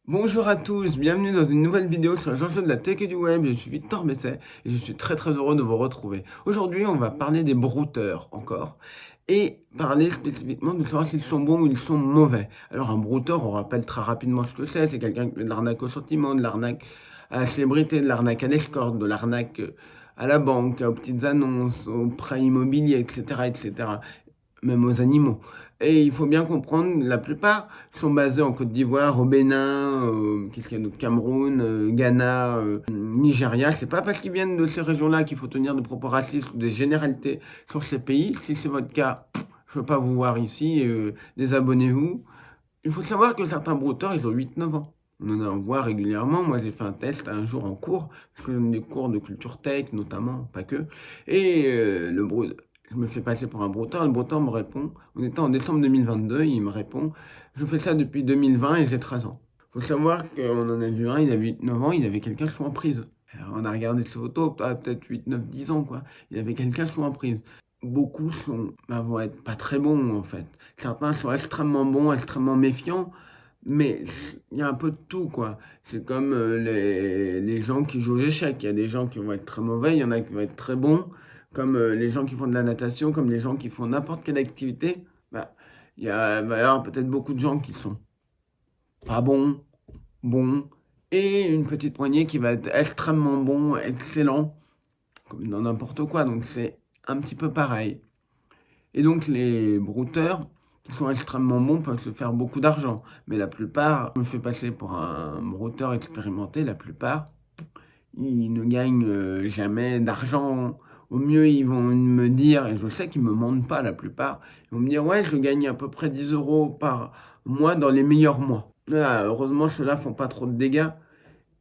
Bonjour à tous, bienvenue dans une nouvelle vidéo sur les enjeux de la tech et du web. Je suis Victor Besset et je suis très heureux de vous retrouver. Aujourd'hui, on va parler des brouteurs encore et parler spécifiquement de savoir s'ils sont bons ou ils sont mauvais. Alors un brouteur, on rappelle très rapidement ce que c'est quelqu'un qui fait de l'arnaque au sentiment, de l'arnaque à la célébrité, de l'arnaque à l'escorte, de l'arnaque à la banque, aux petites annonces, aux prêts immobiliers, etc., etc., même aux animaux. Et il faut bien comprendre, la plupart sont basés en Côte d'Ivoire, au Bénin, qu'est-ce qu'il y a d'autre, Cameroun, Ghana, Nigeria. C'est pas parce qu'ils viennent de ces régions-là qu'il faut tenir des propos racistes ou des généralités sur ces pays. Si c'est votre cas, je veux pas vous voir ici, désabonnez-vous. Il faut savoir que certains brouteurs, ils ont 8-9 ans. On en voit régulièrement. Moi, j'ai fait un test un jour en cours. Je donne des cours de culture tech, notamment, pas que. Et je me fais passer pour un brouteur. Le brouteur me répond, on était en décembre 2022, il me répond, je fais ça depuis 2020 et j'ai 13 ans. Faut savoir qu'on en a vu un, il avait 8-9 ans, il avait quelqu'un sous emprise. Alors, on a regardé ses photos, peut-être 8, 9, 10 ans, quoi. Il avait quelqu'un sous emprise. Beaucoup vont être pas très bons, en fait. Certains sont extrêmement bons, extrêmement méfiants, mais il y a un peu de tout, quoi. C'est comme les gens qui jouent aux échecs. Il y a des gens qui vont être très mauvais, il y en a qui vont être très bons, comme les gens qui font de la natation, comme les gens qui font n'importe quelle activité. Bah, va y avoir peut-être beaucoup de gens qui sont pas bons, bons, et une petite poignée qui va être extrêmement bon, excellent, comme dans n'importe quoi. Donc c'est un petit peu pareil. Et donc les brouteurs, qui sont extrêmement bons, peuvent se faire beaucoup d'argent. Mais la plupart, je me fais passer pour un brouteur expérimenté, la plupart, ils ne gagnent jamais d'argent. Au mieux, ils vont me dire, et je sais qu'ils ne me mentent pas la plupart, ils vont me dire, ouais, je gagne à peu près 10 euros par mois dans les meilleurs mois. Là, heureusement, ceux-là font pas trop de dégâts.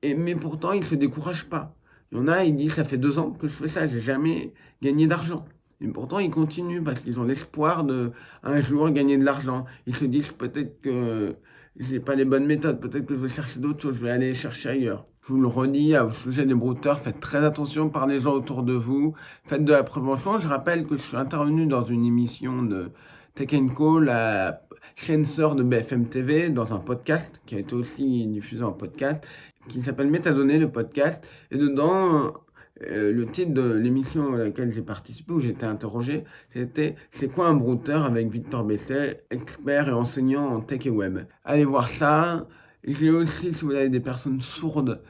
Mais pourtant, ils ne se découragent pas. Il y en a, ils disent, ça fait 2 ans que je fais ça, j'ai jamais gagné d'argent. Et pourtant, ils continuent parce qu'ils ont l'espoir de un jour gagner de l'argent. Ils se disent peut-être que j'ai pas les bonnes méthodes, peut-être que je vais chercher d'autres choses, je vais aller chercher ailleurs. Je vous le redis, au sujet des brouteurs, faites très attention par les gens autour de vous, faites de la prévention. Je rappelle que je suis intervenu dans une émission de Tech Co, la chaîne sœur de BFM TV, dans un podcast qui a été aussi diffusé en podcast, qui s'appelle Métadonnées, le podcast. Et dedans, le titre de l'émission à laquelle j'ai participé, où j'étais interrogé, c'était C'est quoi un brouteur avec Victor Besset, expert et enseignant en tech et web. Allez voir ça. J'ai aussi, si vous avez des personnes sourdes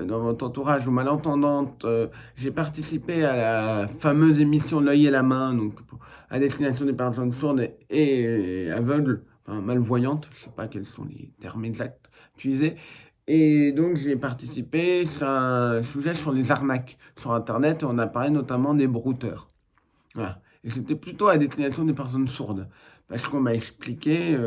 dans votre entourage ou malentendantes, j'ai participé à la fameuse émission L'œil et la main, donc à destination des personnes sourdes et aveugles, enfin malvoyantes, je ne sais pas quels sont les termes exacts utilisés. Et donc j'ai participé sur un sujet sur les arnaques sur Internet et on a parlé notamment des brouteurs. Voilà. Et c'était plutôt à destination des personnes sourdes. Parce qu'on m'a expliqué,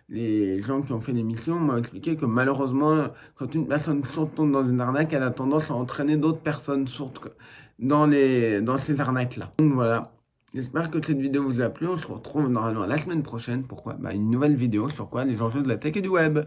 les gens qui ont fait l'émission m'ont expliqué que malheureusement, quand une personne sourde tombe dans une arnaque, elle a tendance à entraîner d'autres personnes sourdes dans ces arnaques-là. Donc voilà. J'espère que cette vidéo vous a plu. On se retrouve normalement la semaine prochaine. Pourquoi? Une nouvelle vidéo sur quoi? Les enjeux de la tech et du web.